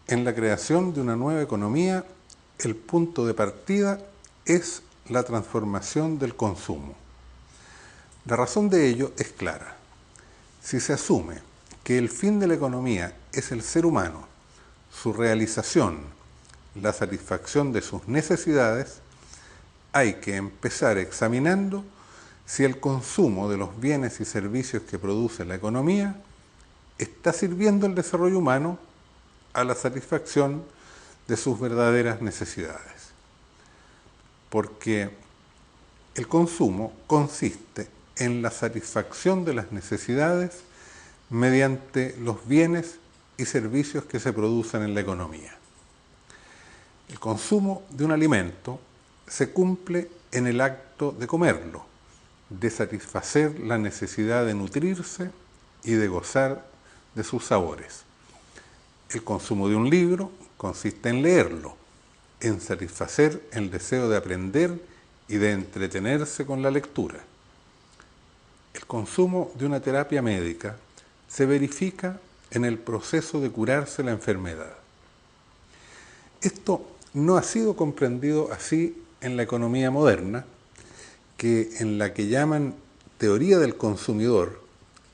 En la creación de una nueva economía, el punto de partida es la transformación del consumo. La razón de ello es clara. Si se asume que el fin de la economía es el ser humano, su realización, la satisfacción de sus necesidades, hay que empezar examinando si el consumo de los bienes y servicios que produce la economía está sirviendo al desarrollo humano a la satisfacción de sus verdaderas necesidades. Porque el consumo consiste en la satisfacción de las necesidades mediante los bienes y servicios que se producen en la economía. El consumo de un alimento se cumple en el acto de comerlo, de satisfacer la necesidad de nutrirse y de gozar de sus sabores. El consumo de un libro consiste en leerlo, en satisfacer el deseo de aprender y de entretenerse con la lectura. El consumo de una terapia médica se verifica en el proceso de curarse la enfermedad. Esto no ha sido comprendido así en la economía moderna, que en la que llaman teoría del consumidor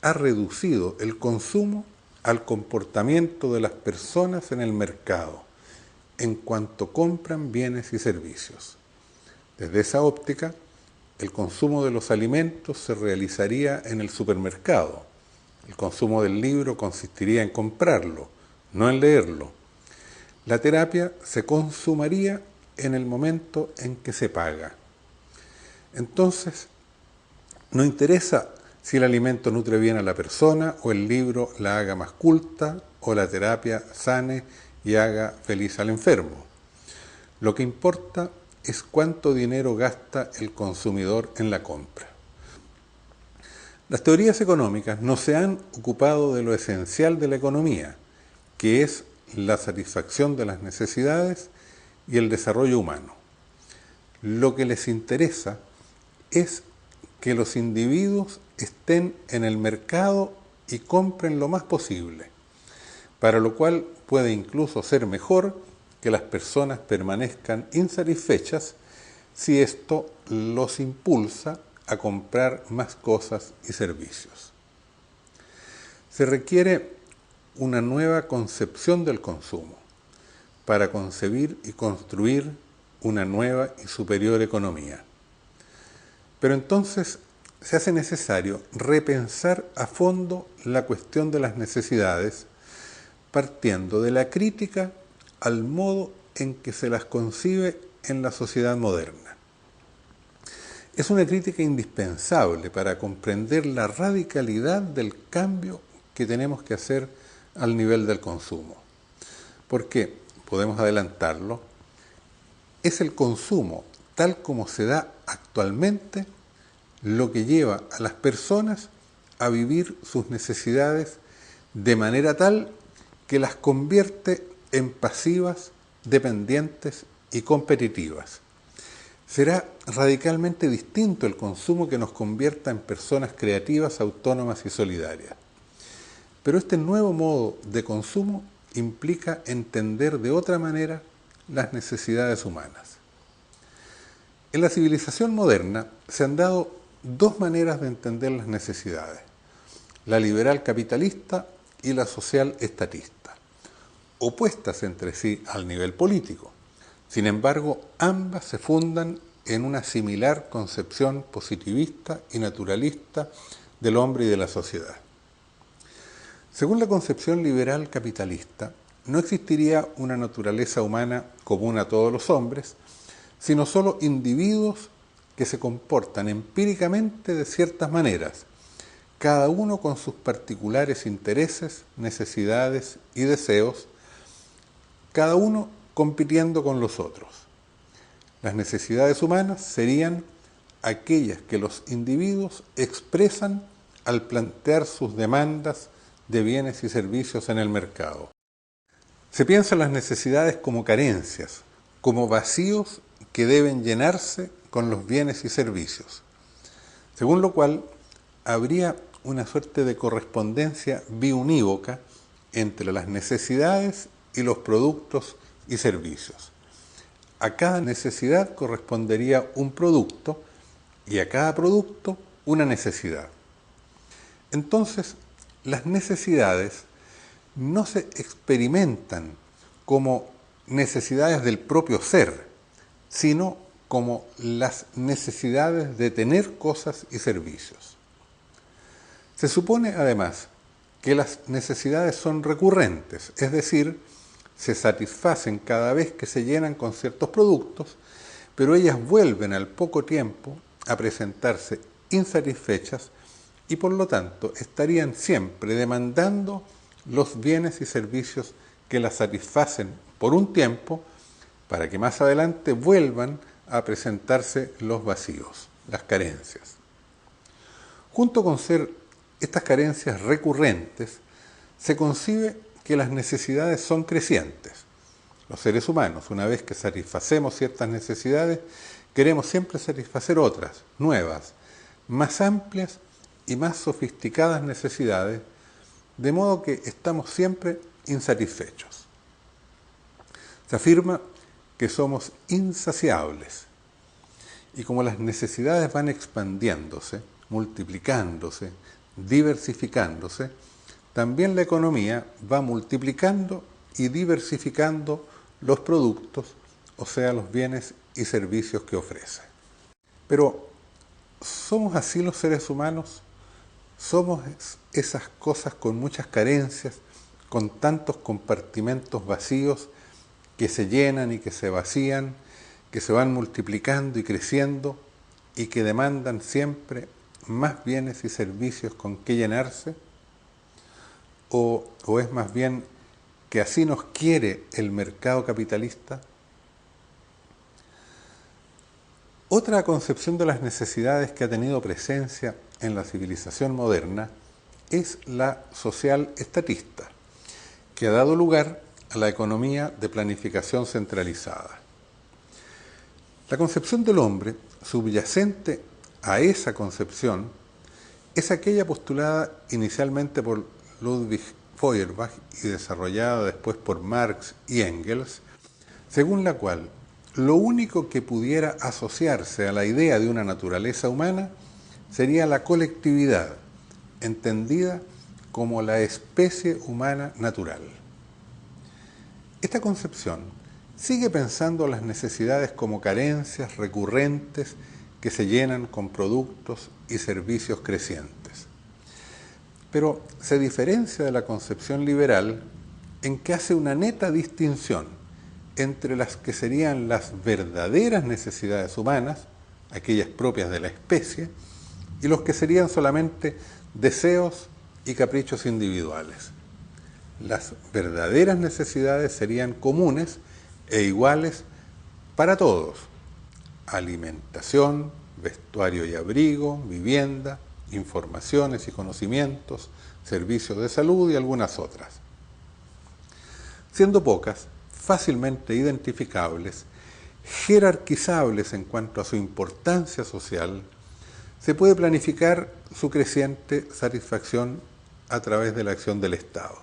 ha reducido el consumo al comportamiento de las personas en el mercado, en cuanto compran bienes y servicios. Desde esa óptica, el consumo de los alimentos se realizaría en el supermercado. El consumo del libro consistiría en comprarlo, no en leerlo. La terapia se consumaría en el momento en que se paga. Entonces, no interesa si el alimento nutre bien a la persona, o el libro la haga más culta, o la terapia sane y haga feliz al enfermo. Lo que importa es cuánto dinero gasta el consumidor en la compra. Las teorías económicas no se han ocupado de lo esencial de la economía, que es la satisfacción de las necesidades y el desarrollo humano. Lo que les interesa es que los individuos estén en el mercado y compren lo más posible, para lo cual puede incluso ser mejor que las personas permanezcan insatisfechas si esto los impulsa a comprar más cosas y servicios. Se requiere una nueva concepción del consumo para concebir y construir una nueva y superior economía. Pero entonces se hace necesario repensar a fondo la cuestión de las necesidades, partiendo de la crítica al modo en que se las concibe en la sociedad moderna. Es una crítica indispensable para comprender la radicalidad del cambio que tenemos que hacer al nivel del consumo. Porque, podemos adelantarlo, es el consumo tal como se da actualmente lo que lleva a las personas a vivir sus necesidades de manera tal que las convierte en pasivas, dependientes y competitivas. Será radicalmente distinto el consumo que nos convierta en personas creativas, autónomas y solidarias. Pero este nuevo modo de consumo implica entender de otra manera las necesidades humanas. En la civilización moderna se han dado dos maneras de entender las necesidades: la liberal capitalista y la social estatista, opuestas entre sí al nivel político. Sin embargo, ambas se fundan en una similar concepción positivista y naturalista del hombre y de la sociedad. Según la concepción liberal capitalista, no existiría una naturaleza humana común a todos los hombres, sino solo individuos que se comportan empíricamente de ciertas maneras, cada uno con sus particulares intereses, necesidades y deseos, cada uno compitiendo con los otros. Las necesidades humanas serían aquellas que los individuos expresan al plantear sus demandas de bienes y servicios en el mercado. Se piensan las necesidades como carencias, como vacíos que deben llenarse con los bienes y servicios, según lo cual habría una suerte de correspondencia biunívoca entre las necesidades y los productos y servicios. A cada necesidad correspondería un producto y a cada producto una necesidad. Entonces, las necesidades no se experimentan como necesidades del propio ser, sino como las necesidades de tener cosas y servicios. Se supone, además, que las necesidades son recurrentes, es decir, se satisfacen cada vez que se llenan con ciertos productos, pero ellas vuelven al poco tiempo a presentarse insatisfechas y por lo tanto estarían siempre demandando los bienes y servicios que las satisfacen por un tiempo para que más adelante vuelvan a presentarse los vacíos, las carencias. Junto con ser estas carencias recurrentes, se concibe que las necesidades son crecientes. Los seres humanos, una vez que satisfacemos ciertas necesidades, queremos siempre satisfacer otras, nuevas, más amplias y más sofisticadas necesidades, de modo que estamos siempre insatisfechos. Se afirma que somos insaciables y como las necesidades van expandiéndose, multiplicándose, diversificándose, también la economía va multiplicando y diversificando los productos, o sea, los bienes y servicios que ofrece. Pero, ¿somos así los seres humanos? ¿Somos esas cosas con muchas carencias, con tantos compartimentos vacíos que se llenan y que se vacían, que se van multiplicando y creciendo y que demandan siempre más bienes y servicios con que llenarse? ¿O es más bien que así nos quiere el mercado capitalista? Otra concepción de las necesidades que ha tenido presencia en la civilización moderna es la social estatista, que ha dado lugar a la economía de planificación centralizada. La concepción del hombre, subyacente a esa concepción, es aquella postulada inicialmente por Ludwig Feuerbach y desarrollada después por Marx y Engels, según la cual lo único que pudiera asociarse a la idea de una naturaleza humana sería la colectividad, entendida como la especie humana natural. Esta concepción sigue pensando las necesidades como carencias recurrentes que se llenan con productos y servicios crecientes. Pero se diferencia de la concepción liberal en que hace una neta distinción entre las que serían las verdaderas necesidades humanas, aquellas propias de la especie, y los que serían solamente deseos y caprichos individuales. Las verdaderas necesidades serían comunes e iguales para todos: alimentación, vestuario y abrigo, vivienda, informaciones y conocimientos, servicios de salud y algunas otras. Siendo pocas, fácilmente identificables, jerarquizables en cuanto a su importancia social, se puede planificar su creciente satisfacción a través de la acción del Estado.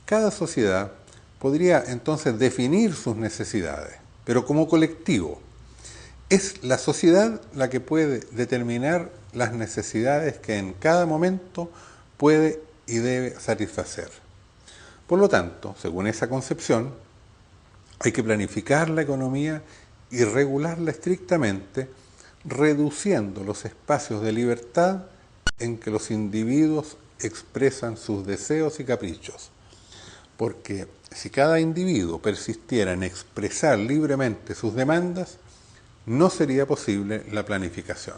Cada sociedad podría entonces definir sus necesidades, pero como colectivo. Es la sociedad la que puede determinar las necesidades que en cada momento puede y debe satisfacer. Por lo tanto, según esa concepción, hay que planificar la economía y regularla estrictamente, reduciendo los espacios de libertad en que los individuos expresan sus deseos y caprichos. Porque si cada individuo persistiera en expresar libremente sus demandas, no sería posible la planificación.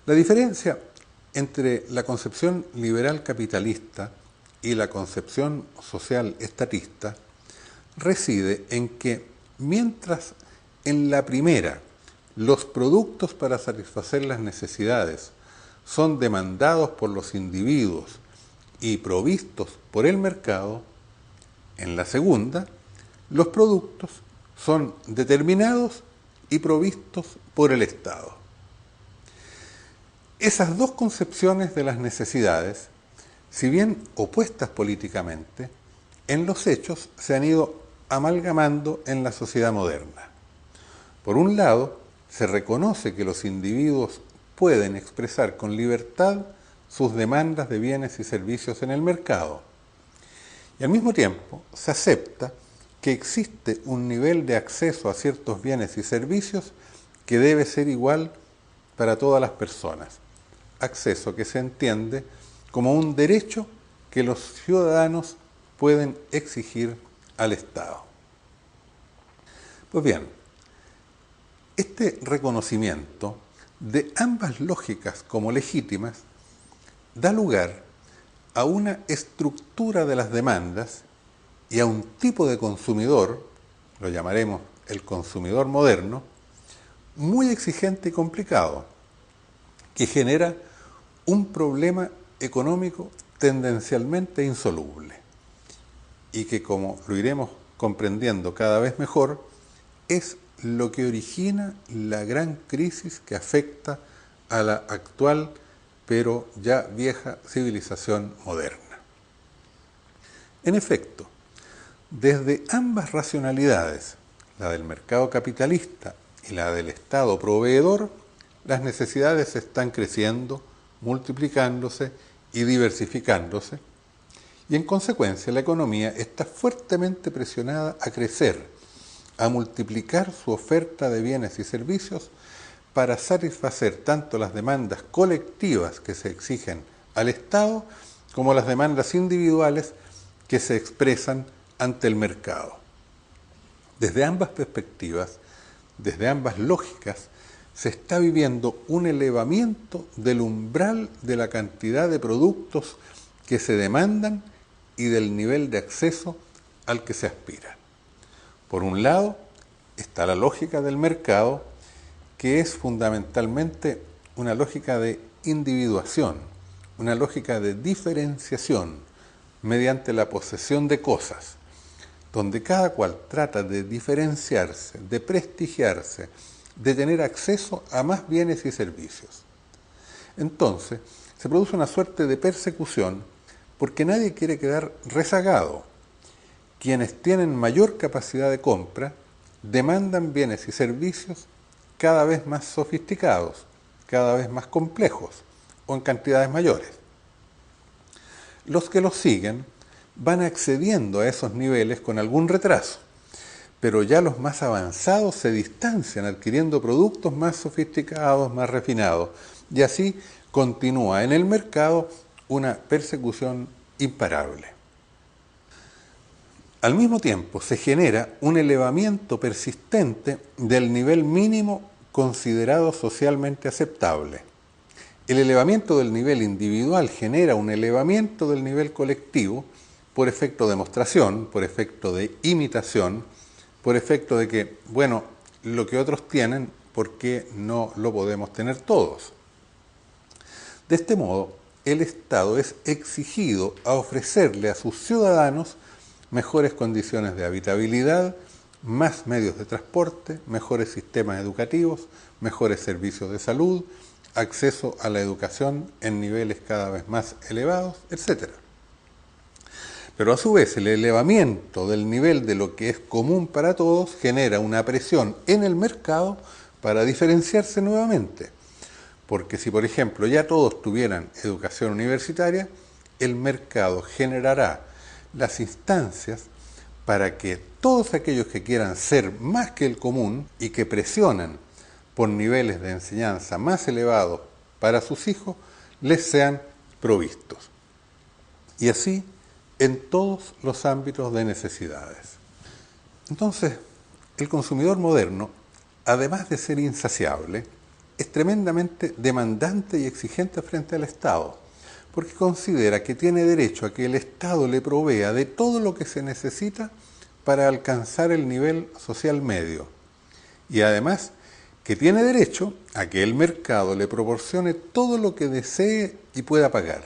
La diferencia entre la concepción liberal capitalista y la concepción social estatista reside en que, mientras en la primera los productos para satisfacer las necesidades son demandados por los individuos y provistos por el mercado, en la segunda los productos son determinados y provistos por el Estado. Esas dos concepciones de las necesidades si bien opuestas políticamente, en los hechos se han ido amalgamando en la sociedad moderna. Por un lado, se reconoce que los individuos pueden expresar con libertad sus demandas de bienes y servicios en el mercado. Y al mismo tiempo, se acepta que existe un nivel de acceso a ciertos bienes y servicios que debe ser igual para todas las personas. Acceso que se entiende como un derecho que los ciudadanos pueden exigir al Estado. Pues bien, este reconocimiento de ambas lógicas como legítimas da lugar a una estructura de las demandas y a un tipo de consumidor, lo llamaremos el consumidor moderno, muy exigente y complicado, que genera un problema económico tendencialmente insoluble y que, como lo iremos comprendiendo cada vez mejor, es lo que origina la gran crisis que afecta a la actual pero ya vieja civilización moderna. En efecto, desde ambas racionalidades, la del mercado capitalista y la del Estado proveedor, las necesidades están creciendo, multiplicándose y diversificándose, y en consecuencia la economía está fuertemente presionada a crecer, a multiplicar su oferta de bienes y servicios para satisfacer tanto las demandas colectivas que se exigen al Estado como las demandas individuales que se expresan ante el mercado. Desde ambas perspectivas, desde ambas lógicas, se está viviendo un elevamiento del umbral de la cantidad de productos que se demandan y del nivel de acceso al que se aspira. Por un lado, está la lógica del mercado, que es fundamentalmente una lógica de individuación, una lógica de diferenciación mediante la posesión de cosas, donde cada cual trata de diferenciarse, de prestigiarse, de tener acceso a más bienes y servicios. Entonces, se produce una suerte de persecución porque nadie quiere quedar rezagado. Quienes tienen mayor capacidad de compra demandan bienes y servicios cada vez más sofisticados, cada vez más complejos o en cantidades mayores. Los que los siguen van accediendo a esos niveles con algún retraso, pero ya los más avanzados se distancian adquiriendo productos más sofisticados, más refinados, y así continúa en el mercado una persecución imparable. Al mismo tiempo se genera un elevamiento persistente del nivel mínimo considerado socialmente aceptable. El elevamiento del nivel individual genera un elevamiento del nivel colectivo por efecto de demostración, por efecto de imitación, por efecto de que, bueno, lo que otros tienen, ¿por qué no lo podemos tener todos? De este modo, el Estado es exigido a ofrecerle a sus ciudadanos mejores condiciones de habitabilidad, más medios de transporte, mejores sistemas educativos, mejores servicios de salud, acceso a la educación en niveles cada vez más elevados, etc. Pero a su vez el elevamiento del nivel de lo que es común para todos genera una presión en el mercado para diferenciarse nuevamente. Porque si, por ejemplo, ya todos tuvieran educación universitaria, el mercado generará las instancias para que todos aquellos que quieran ser más que el común y que presionan por niveles de enseñanza más elevados para sus hijos, les sean provistos. Y así en todos los ámbitos de necesidades. Entonces, el consumidor moderno, además de ser insaciable, es tremendamente demandante y exigente frente al Estado, porque considera que tiene derecho a que el Estado le provea de todo lo que se necesita para alcanzar el nivel social medio. Y además, que tiene derecho a que el mercado le proporcione todo lo que desee y pueda pagar.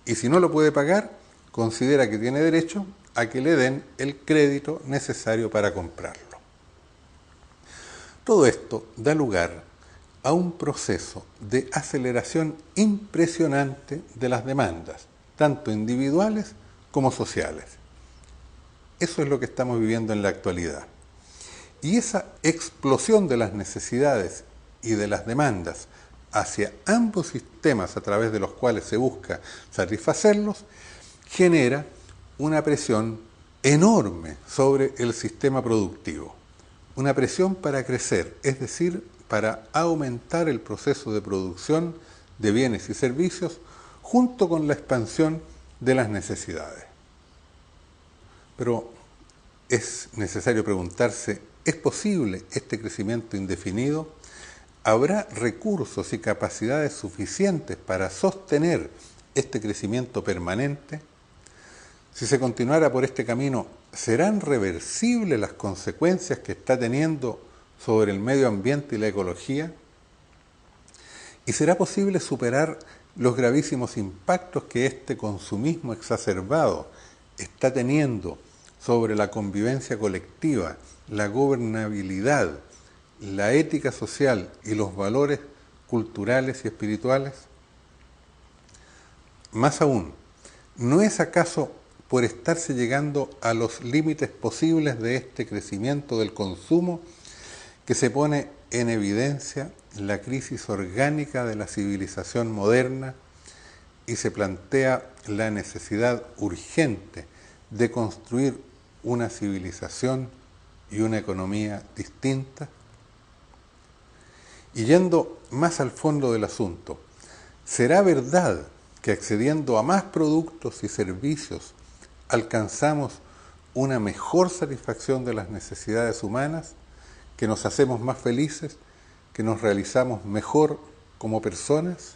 Y si no lo puede pagar, considera que tiene derecho a que le den el crédito necesario para comprarlo. Todo esto da lugar a un proceso de aceleración impresionante de las demandas, tanto individuales como sociales. Eso es lo que estamos viviendo en la actualidad. Y esa explosión de las necesidades y de las demandas hacia ambos sistemas a través de los cuales se busca satisfacerlos, genera una presión enorme sobre el sistema productivo. Una presión para crecer, es decir, para aumentar el proceso de producción de bienes y servicios junto con la expansión de las necesidades. Pero es necesario preguntarse, ¿es posible este crecimiento indefinido? ¿Habrá recursos y capacidades suficientes para sostener este crecimiento permanente? Si se continuara por este camino, ¿serán reversibles las consecuencias que está teniendo sobre el medio ambiente y la ecología? ¿Y será posible superar los gravísimos impactos que este consumismo exacerbado está teniendo sobre la convivencia colectiva, la gobernabilidad, la ética social y los valores culturales y espirituales? Más aún, ¿no es acaso por estarse llegando a los límites posibles de este crecimiento del consumo que se pone en evidencia la crisis orgánica de la civilización moderna y se plantea la necesidad urgente de construir una civilización y una economía distinta? Y yendo más al fondo del asunto, ¿será verdad que accediendo a más productos y servicios alcanzamos una mejor satisfacción de las necesidades humanas, que nos hacemos más felices, que nos realizamos mejor como personas?